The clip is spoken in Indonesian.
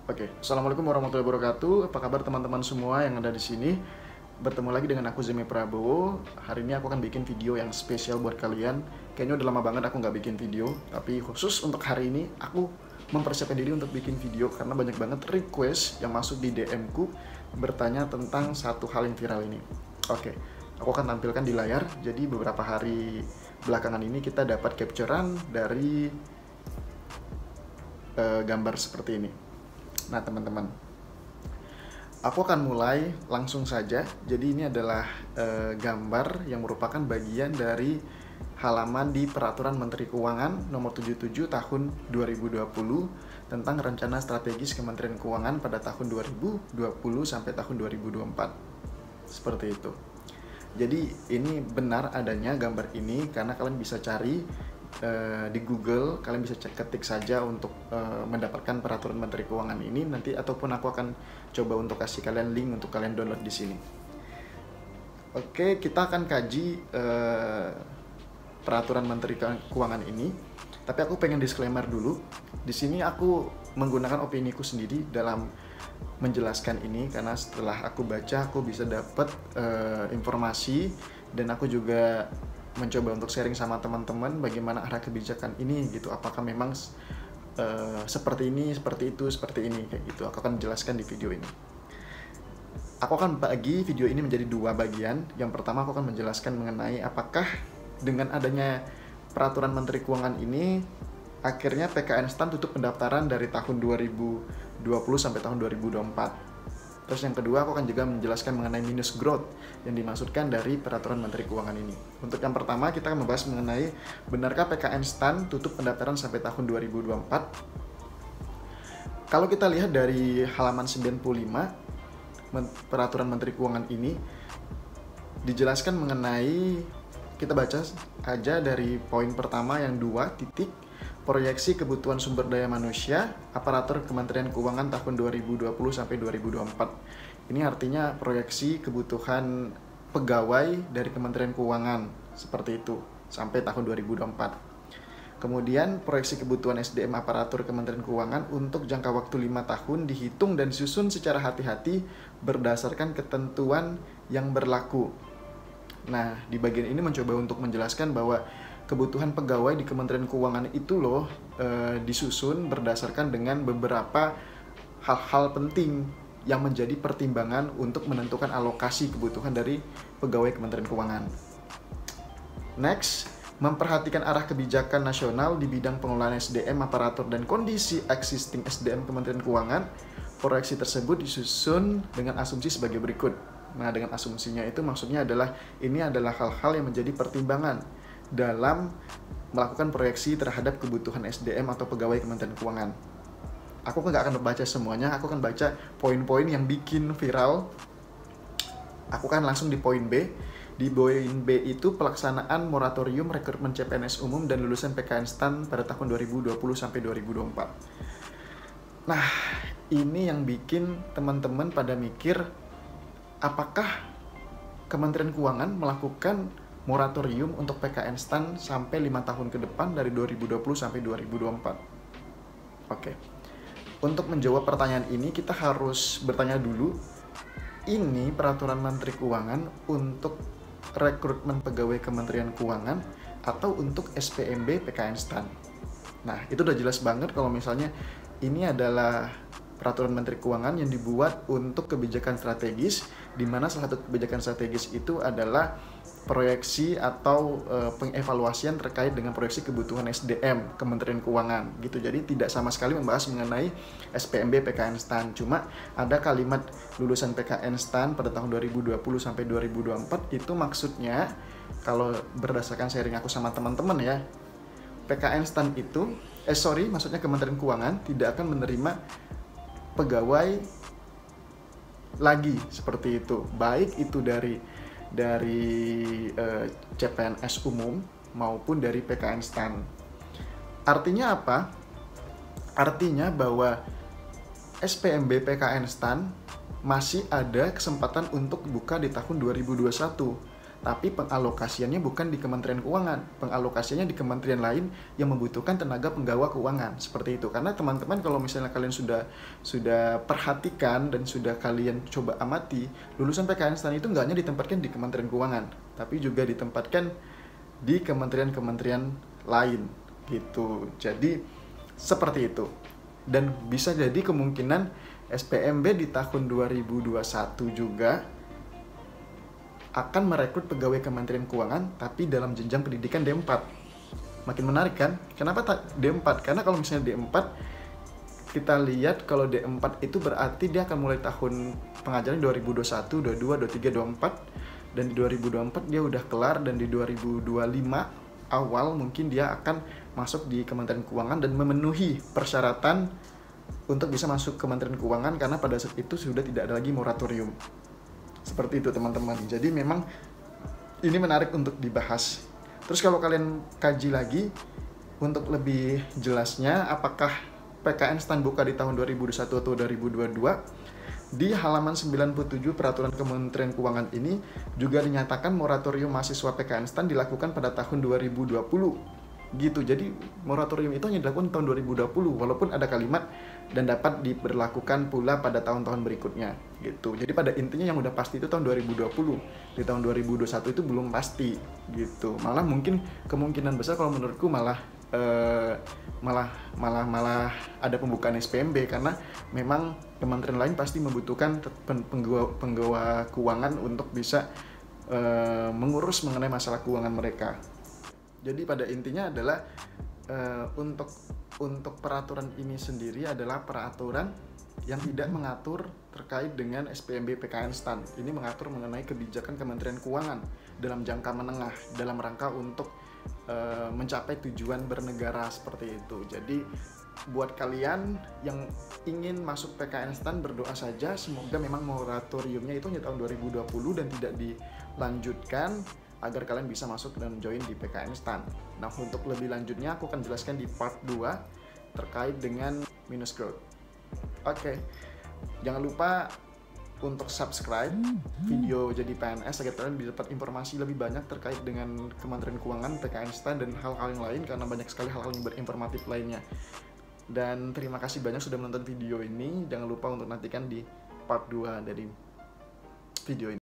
Oke, Assalamualaikum warahmatullahi wabarakatuh. Apa kabar teman-teman semua yang ada di sini? Bertemu lagi dengan aku Zemi Prabowo. Hari ini aku akan bikin video yang spesial buat kalian. Kayaknya udah lama banget aku nggak bikin video, tapi khusus untuk hari ini aku mempersiapkan diri untuk bikin video karena banyak banget request yang masuk di DM ku bertanya tentang satu hal yang viral ini. Oke, aku akan tampilkan di layar. Jadi beberapa hari belakangan ini kita dapat capturean dari gambar seperti ini. Nah teman-teman, aku akan mulai langsung saja. Jadi ini adalah gambar yang merupakan bagian dari halaman di Peraturan Menteri Keuangan Nomor 77 Tahun 2020 tentang Rencana Strategis Kementerian Keuangan pada tahun 2020 sampai tahun 2024. Seperti itu. Jadi ini benar adanya gambar ini karena kalian bisa cari di Google, kalian bisa ketik saja untuk mendapatkan peraturan Menteri Keuangan ini nanti, ataupun aku akan coba untuk kasih kalian link untuk kalian download di sini. Oke, kita akan kaji peraturan Menteri Keuangan ini, tapi aku pengen disclaimer dulu. Di sini aku menggunakan opini ku sendiri dalam menjelaskan ini karena setelah aku baca aku bisa dapat informasi, dan aku juga mencoba untuk sharing sama teman-teman bagaimana arah kebijakan ini gitu. Apakah memang seperti ini, seperti itu, seperti ini, kayak gitu. Aku akan jelaskan di video ini. Aku akan bagi video ini menjadi dua bagian. Yang pertama aku akan menjelaskan mengenai apakah dengan adanya peraturan Menteri Keuangan ini akhirnya PKN STAN tutup pendaftaran dari tahun 2020 sampai tahun 2024. Terus yang kedua, aku akan juga menjelaskan mengenai minus growth yang dimaksudkan dari peraturan Menteri Keuangan ini. Untuk yang pertama, kita akan membahas mengenai benarkah PKN STAN tutup pendaftaran sampai tahun 2024. Kalau kita lihat dari halaman 95, peraturan Menteri Keuangan ini dijelaskan mengenai, kita baca aja dari poin pertama yang 2 titik, proyeksi kebutuhan sumber daya manusia aparatur Kementerian Keuangan tahun 2020 sampai 2024. Ini artinya proyeksi kebutuhan pegawai dari Kementerian Keuangan seperti itu sampai tahun 2024. Kemudian proyeksi kebutuhan SDM aparatur Kementerian Keuangan untuk jangka waktu 5 tahun dihitung dan disusun secara hati-hati berdasarkan ketentuan yang berlaku. Nah, di bagian ini mencoba untuk menjelaskan bahwa kebutuhan pegawai di Kementerian Keuangan itu loh disusun berdasarkan dengan beberapa hal-hal penting yang menjadi pertimbangan untuk menentukan alokasi kebutuhan dari pegawai Kementerian Keuangan. Next, memperhatikan arah kebijakan nasional di bidang pengelolaan SDM, aparatur, dan kondisi existing SDM Kementerian Keuangan. Proyeksi tersebut disusun dengan asumsi sebagai berikut. Nah, dengan asumsinya itu maksudnya adalah ini adalah hal-hal yang menjadi pertimbangan dalam melakukan proyeksi terhadap kebutuhan SDM atau pegawai Kementerian Keuangan. Aku nggak akan membaca semuanya, aku akan baca poin-poin yang bikin viral. Aku akan langsung di poin B. Di poin B itu pelaksanaan moratorium rekrutmen CPNS umum dan lulusan PKN STAN pada tahun 2020 sampai 2024. Nah, ini yang bikin teman-teman pada mikir, apakah Kementerian Keuangan melakukan moratorium untuk PKN STAN sampai 5 tahun ke depan dari 2020 sampai 2024. Oke. Untuk menjawab pertanyaan ini kita harus bertanya dulu, ini peraturan Menteri Keuangan untuk rekrutmen pegawai Kementerian Keuangan atau untuk SPMB PKN STAN? Nah, itu udah jelas banget kalau misalnya ini adalah peraturan Menteri Keuangan yang dibuat untuk kebijakan strategis, di mana salah satu kebijakan strategis itu adalah proyeksi atau pengevaluasian terkait dengan proyeksi kebutuhan SDM Kementerian Keuangan gitu. Jadi tidak sama sekali membahas mengenai SPMB PKN STAN. Cuma ada kalimat lulusan PKN STAN pada tahun 2020 sampai 2024 itu maksudnya, kalau berdasarkan sharing aku sama teman-teman ya, PKN STAN itu maksudnya Kementerian Keuangan tidak akan menerima pegawai lagi seperti itu, baik itu dari CPNS umum maupun dari PKN STAN. Artinya apa? Artinya bahwa SPMB PKN STAN masih ada kesempatan untuk buka di tahun 2021. tapi pengalokasiannya bukan di Kementerian Keuangan, pengalokasiannya di kementerian lain yang membutuhkan tenaga penggawa keuangan, seperti itu. Karena teman-teman kalau misalnya kalian sudah perhatikan dan sudah kalian coba amati, lulusan PKN STAN itu nggak hanya ditempatkan di Kementerian Keuangan, tapi juga ditempatkan di kementerian-kementerian lain gitu. Jadi seperti itu. Dan bisa jadi kemungkinan SPMB di tahun 2021 juga akan merekrut pegawai Kementerian Keuangan tapi dalam jenjang pendidikan D4. Makin menarik kan? Kenapa D4? Karena kalau misalnya D4, kita lihat kalau D4 itu berarti dia akan mulai tahun pengajaran 2021, 22, 23, 24, dan di 2024 dia udah kelar, dan di 2025 awal mungkin dia akan masuk di Kementerian Keuangan dan memenuhi persyaratan untuk bisa masuk Kementerian Keuangan, karena pada saat itu sudah tidak ada lagi moratorium. Seperti itu teman-teman. Jadi memang ini menarik untuk dibahas. Terus kalau kalian kaji lagi untuk lebih jelasnya apakah PKN STAN buka di tahun 2021 atau 2022, di halaman 97 Peraturan Kementerian Keuangan ini juga dinyatakan moratorium mahasiswa PKN STAN dilakukan pada tahun 2020 gitu. Jadi moratorium itu hanya dilakukan tahun 2020, walaupun ada kalimat dan dapat diberlakukan pula pada tahun-tahun berikutnya gitu. Jadi pada intinya yang udah pasti itu tahun 2020. Di tahun 2021 itu belum pasti gitu. Malah mungkin kemungkinan besar kalau menurutku malah ada pembukaan SPMB, karena memang kementerian lain pasti membutuhkan penggawa keuangan untuk bisa mengurus mengenai masalah keuangan mereka. Jadi pada intinya adalah untuk peraturan ini sendiri adalah peraturan yang tidak mengatur terkait dengan SPMB PKN STAN. Ini mengatur mengenai kebijakan Kementerian Keuangan dalam jangka menengah dalam rangka untuk mencapai tujuan bernegara, seperti itu. Jadi buat kalian yang ingin masuk PKN STAN, berdoa saja semoga memang moratoriumnya itu hanya tahun 2020 dan tidak dilanjutkan, agar kalian bisa masuk dan join di PKN STAN. Nah, untuk lebih lanjutnya aku akan jelaskan di part 2 terkait dengan minus growth. Oke, jangan lupa untuk subscribe video jadi PNS agar kalian bisa dapat informasi lebih banyak terkait dengan Kementerian Keuangan, PKN STAN, dan hal-hal yang lain, karena banyak sekali hal-hal yang berinformatif lainnya. Dan terima kasih banyak sudah menonton video ini. Jangan lupa untuk nantikan di part 2 dari video ini.